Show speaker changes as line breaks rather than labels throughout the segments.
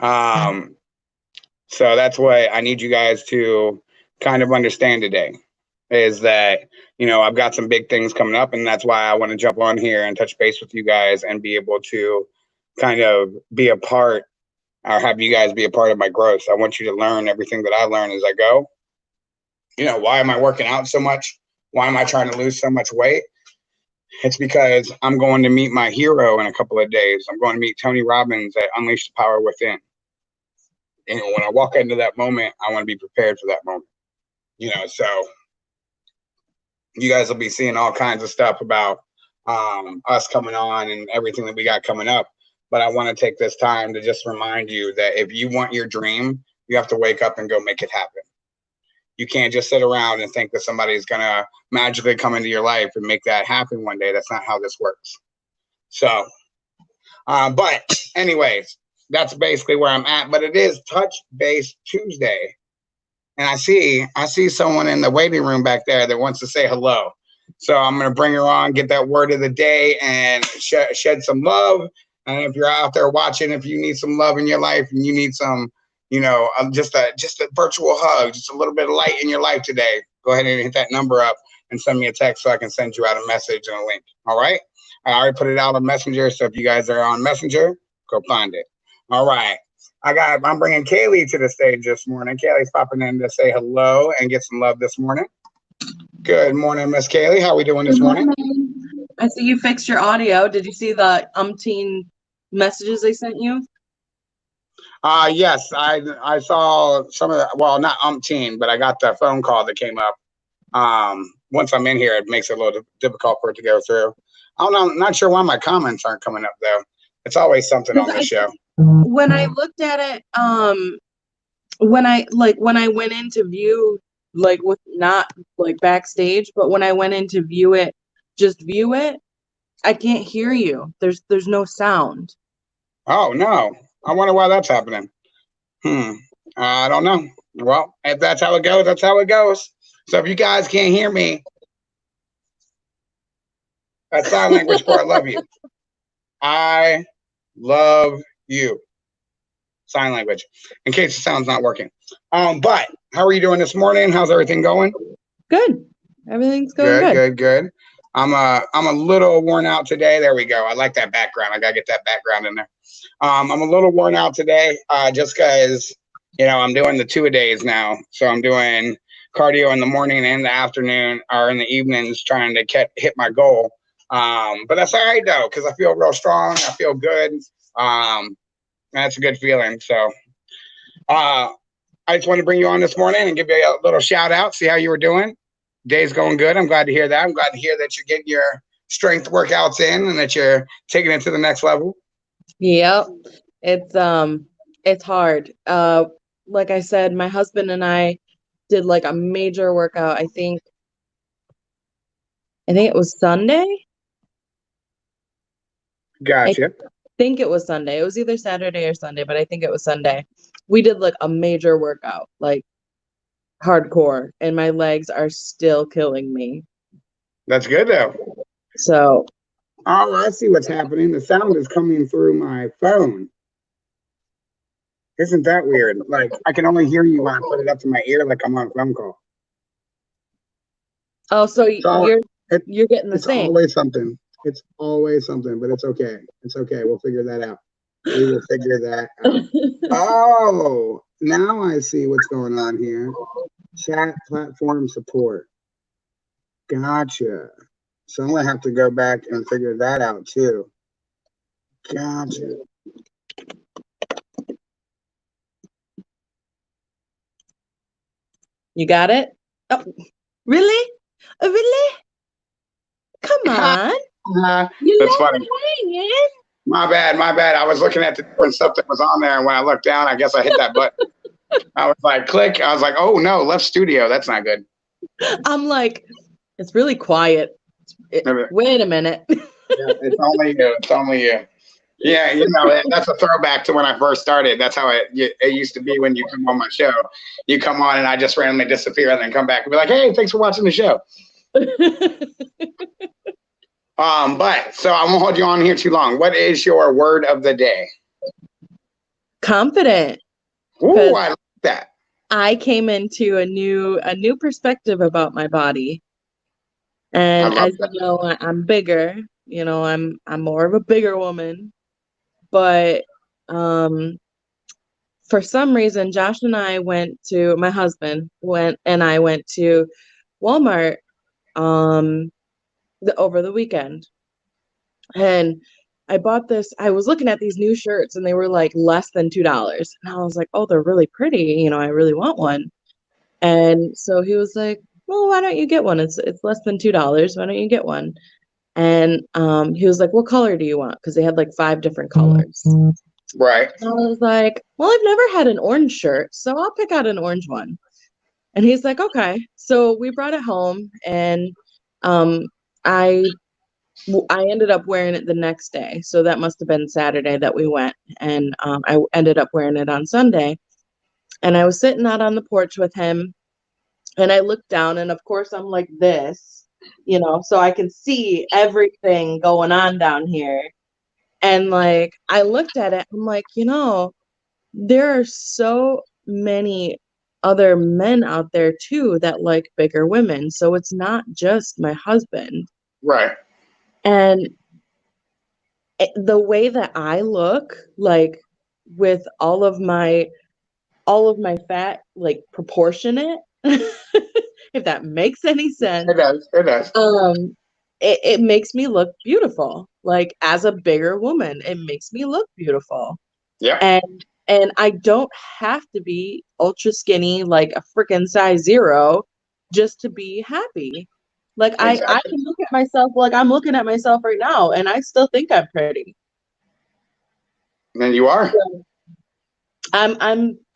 So that's what I need you guys to kind of understand today is that, I've got some big things coming up, and that's why I want to jump on here and touch base with you guys and be able to kind of be a part or have you guys be a part of my growth. I want you to learn everything that I learn as I go. Why am I working out so much? Why am I trying to lose so much weight? It's because I'm going to meet my hero in a couple of days. I'm going to meet Tony Robbins at Unleash the Power Within. When I walk into that moment, I want to be prepared for that moment. So you guys will be seeing all kinds of stuff about us coming on and everything that we got coming up. But I want to take this time to just remind you that if you want your dream, you have to wake up and go make it happen. You can't just sit around and think that somebody's going to magically come into your life and make that happen one day. That's not how this works. So, but anyways, that's basically where I'm at. But it is Touch Base Tuesday. And I see someone in the waiting room back there that wants to say hello. So I'm going to bring her on, get that word of the day, and shed some love. And if you're out there watching, if you need some love in your life and you need some, just a virtual hug, just a little bit of light in your life today, go ahead and hit that number up and send me a text so I can send you out a message and a link. All right. I already put it out on Messenger. So if you guys are on Messenger, go find it. All right. I'm bringing Kaylee to the stage this morning. Kaylee's popping in to say hello and get some love this morning. Good morning, Miss Kaylee. How are we doing this morning?
I see you fixed your audio. Did you see the umpteen messages they sent you?
Yes, I saw some of the, well, not umpteen, but I got the phone call that came up. Once I'm in here, it makes it a little difficult for it to go through. I don't know, I'm not sure why my comments aren't coming up though. It's always something on this show.
When I looked at it, when I went in to view, like with not like backstage, but when I went in to view it, just view it, I can't hear you. There's no sound.
Oh no. I wonder why that's happening. I don't know. Well, if that's how it goes, that's how it goes. So if you guys can't hear me, that's sign language for I love you. I love you. Sign language. In case the sound's not working. But how are you doing this morning? How's everything going?
Good. Everything's going
good. I'm a little worn out today. There we go. I like that background. I gotta get that background in there. I'm a little worn out today, just because I'm doing the 2-a-days now. So I'm doing cardio in the morning and the afternoon, or in the evenings, trying to hit my goal. But that's all right though, because I feel real strong. I feel good. That's a good feeling. So I just want to bring you on this morning and give you a little shout out, see how you were doing. Day's going good. I'm glad to hear that. I'm glad to hear that you're getting your strength workouts in and that you're taking it to the next level.
Yep. It's hard. Like I said, my husband and I did like a major workout. I think it was Sunday.
Gotcha.
I think it was Sunday. It was either Saturday or Sunday, but I think it was Sunday. We did like a major workout, like hardcore, and my legs are still killing me.
That's good though.
So.
Oh, I see what's happening. The sound is coming through my phone. Isn't that weird? Like I can only hear you when I put it up to my ear, like I'm on a phone call.
Oh, so you're getting the same.
It's always something. It's always something, but it's okay. It's okay. We'll figure that out. We will figure that out. Oh, now I see what's going on here. Chat platform support. Gotcha. So I'm gonna have to go back and figure that out too. Gotcha.
You got it? Oh, really? Really? Come on.
That's funny. My bad. I was looking at the different stuff that was on there, and when I looked down, I guess I hit that button. I was like, click. I was like, oh no, left studio. That's not good.
I'm like, it's really quiet. Wait a minute.
Yeah, it's only you. It's only you. Yeah, that's a throwback to when I first started. That's how it used to be when you come on my show. You come on and I just randomly disappear and then come back and be like, hey, thanks for watching the show. But so I won't hold you on here too long. What is your word of the day?
confident,
Ooh,
because
I like that.
I came into a new perspective about my body.
I
And
love
as you
that.
know, I'm bigger. I'm more of a bigger woman. But um for some reason, Josh and I went to my husband went and I went to Walmart um over the weekend. And I was looking at these new shirts and they were like less than $2. And I was like, oh, they're really pretty. I really want one. And so he was like, well, why don't you get one? It's less than $2. Why don't you get one? And he was like, what color do you want? Because they had like 5 different colors.
Right.
And I was like, well, I've never had an orange shirt, so I'll pick out an orange one. And he's like, okay. So we brought it home and um I I ended up wearing it the next day. So that must have been Saturday that we went. And I ended up wearing it on Sunday. And I was sitting out on the porch with him. And I looked down, and of course, I'm like this, so I can see everything going on down here. And like, I looked at it, I'm like, there are so many other men out there too that like bigger women. So it's not just my husband.
Right.
And the way that I look, like with all of my fat like proportionate, if that makes any sense,
It does. It does.
it makes me look beautiful. Like as a bigger woman, it makes me look beautiful.
Yep.
And I don't have to be ultra skinny like a freaking size 0 just to be happy. Like I
Exactly.
can look at myself like I'm looking at myself right now and I still think I'm pretty.
And you are.
So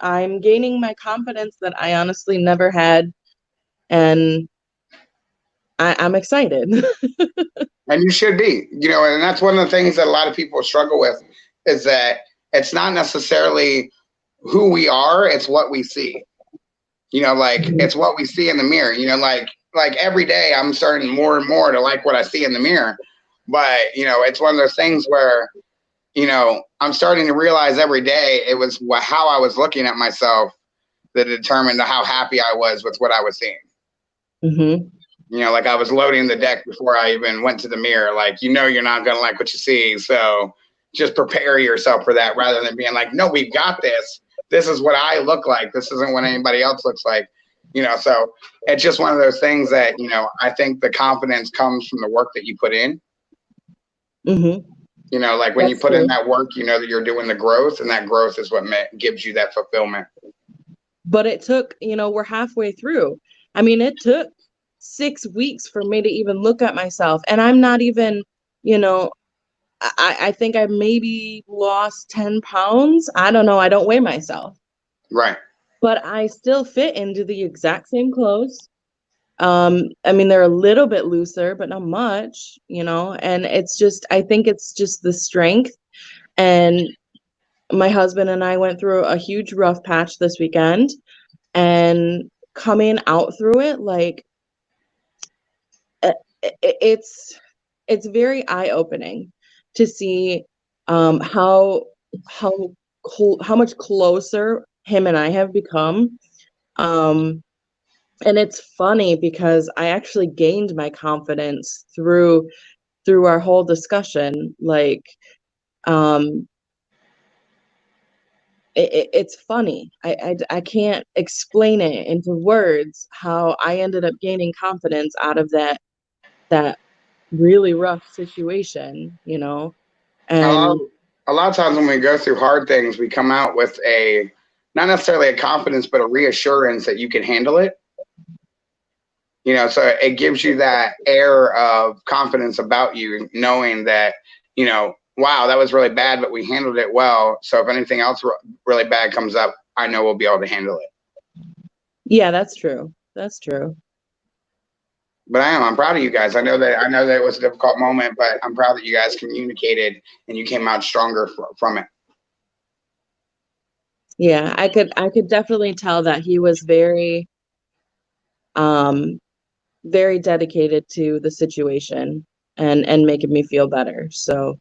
I'm gaining my confidence that I honestly never had, and I'm excited.
And you should be. And that's one of the things that a lot of people struggle with is that it's not necessarily who we are, it's what we see. Like it's what we see in the mirror. Like every day I'm starting more and more to like what I see in the mirror. But, it's one of those things where, I'm starting to realize every day it was how I was looking at myself that determined how happy I was with what I was seeing.
Mm-hmm.
Like I was loading the deck before I even went to the mirror. Like, you're not going to like what you see. So just prepare yourself for that rather than being like, no, we've got this. This is what I look like. This isn't what anybody else looks like. So it's just one of those things that, I think the confidence comes from the work that you put in.
Mm-hmm.
Like when
That's
you put
true.
in that work, that you're doing the growth, and that growth is what gives you that fulfillment.
But it took, we're halfway through. I mean, it took 6 weeks for me to even look at myself. And I'm not even, I think I maybe lost 10 pounds. I don't know. I don't weigh myself.
Right.
But I still fit into the exact same clothes. I mean, they're a little bit looser, but not much, and I think it's just the strength. And my husband and I went through a huge rough patch this weekend, and coming out through it, like it's very eye-opening to see how how how much closer him and I have become. And it's funny because I actually gained my confidence through our whole discussion. Like, um, it's funny. I can't explain it into words how I ended up gaining confidence out of that really rough situation,
A lot,
and
a lot of times when we go through hard things, we come out with not necessarily a confidence, but a reassurance that you can handle it. So it gives you that air of confidence about you, knowing that, wow, that was really bad, but we handled it well. So if anything else really bad comes up, I know we'll be able to handle it.
yeah, that's true. That's true.
But I'm proud of you guys. I know that it was a difficult moment, but I'm proud that you guys communicated and you came out stronger from it.
Yeah, I could definitely tell that he was um very dedicated to the situation and making me feel better. So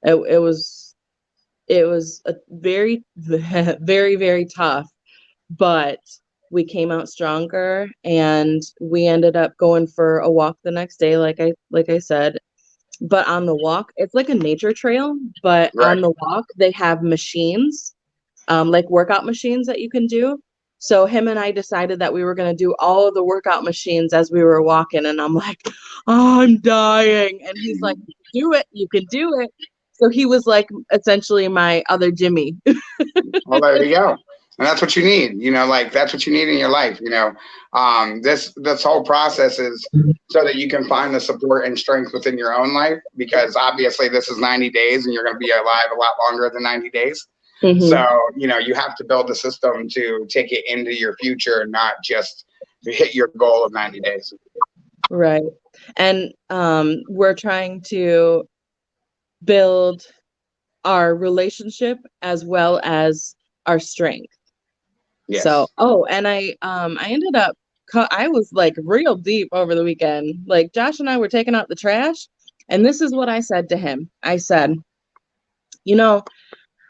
it was it was a very, very, very tough, but we came out stronger, and we ended up going for a walk the next day, like I said. But on the walk, it's like a nature trail, but
Right.
on the walk, they have machines, like workout machines that you can do. So him and I decided that we were going to do all of the workout machines as we were walking. And I'm like, oh, I'm dying. And he's like, do it. You can do it. So he was like essentially my other Jimmy.
Well, there you go. And that's what you need, you know, like that's what you need in your life, you know. This whole process is so that you can find the support and strength within your own life, because obviously this is 90 days and you're going to be alive a lot longer than 90 days.
Mhm.
So, you know, you have to build a system to take it into your future, not just to hit your goal of 90 days.
Right. And we're trying to build our relationship as well as our strength.
Yes.
So, oh, and I ended up, I was like real deep over the weekend. Like Josh and I were taking out the trash, and this is what I said to him. I said, you know,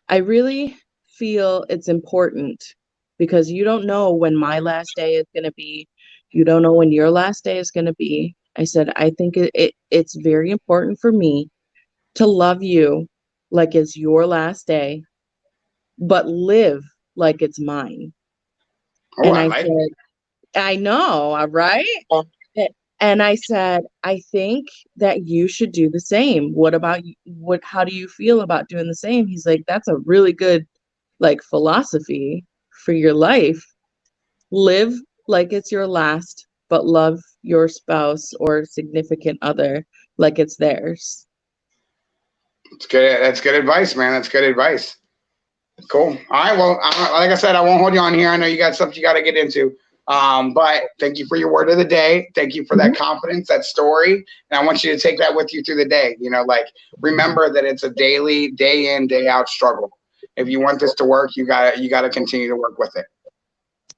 I really feel it's important because you don't know when my last day is going to be. You don't know when your last day is going to be. I said, I think it's very important for me to love you like it's your last day, but live like it's mine.
Oh,
And
I
I
like
said, I know, right? And I said, I think that you should do the same. What about you? How do you feel about doing the same? He's like, that's a really good like philosophy for your life. Live like it's your last, but love your spouse or significant other like it's theirs.
it's good. That's good advice, man. That's good advice. Cool. All right. Well, like I said, I won't hold you on here. I know you got stuff you got to get into. But thank you for your word of the day. Thank you for that confidence, that story. And I want you to take that with you through the day. You know, like remember that it's a daily, day in, day out struggle. If you want this to work, you gotta continue to work with it.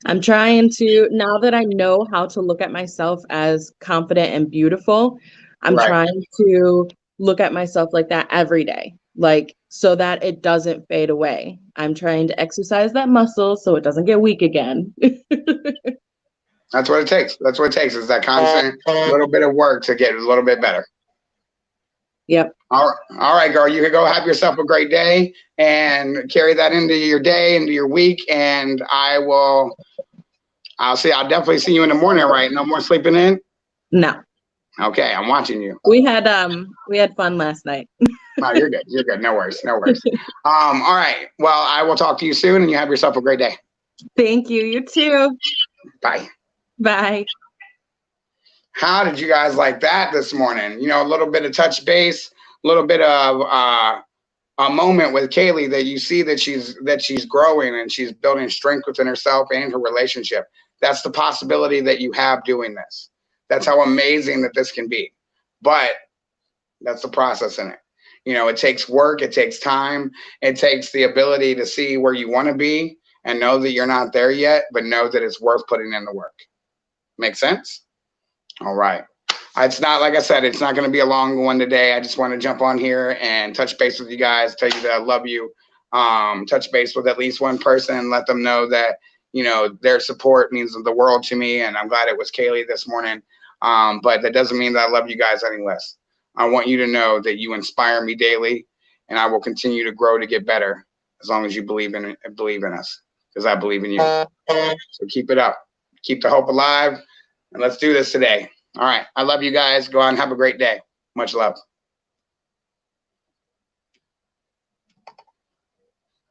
I'm trying to, now that I know how to look at myself as confident and beautiful, I'm
Right.
trying to look at myself like that every day, like so that it doesn't fade away. I'm trying to exercise that muscle so it doesn't get weak again.
That's what it takes. That's what it takes is that constant little bit of work to get a little bit better.
Yep.
All right, girl. You can go have yourself a great day and carry that into your day, into your week. And I'll definitely see you in the morning, right? No more sleeping in?
No.
Okay, I'm watching you.
We had fun last night.
No, you're good. You're good. No worries. No worries. All right. Well, I will talk to you soon and you have yourself a great day.
Thank you. You too.
Bye.
Bye.
How did you guys like that this morning? You know, a little bit of touch base, a little bit of a moment with Kaylee that you see that she's growing and she's building strength within herself and her relationship. That's the possibility that you have doing this. That's how amazing that this can be. But that's the process in it. You know, it takes work, it takes time, it takes the ability to see where you want to be and know that you're not there yet, but know that it's worth putting in the work. Make sense? All right. It's not, like I said, it's not going to be a long one today. I just want to jump on here and touch base with you guys, tell you that I love you, touch base with at least one person, let them know that, you know, their support means the world to me. And I'm glad it was Kaylee this morning. But that doesn't mean that I love you guys any less. I want you to know that you inspire me daily, and I will continue to grow to get better as long as you believe in us, because I believe in you. So keep it up. Keep the hope alive, and let's do this today. All right. I love you guys. Go on and have a great day. Much love.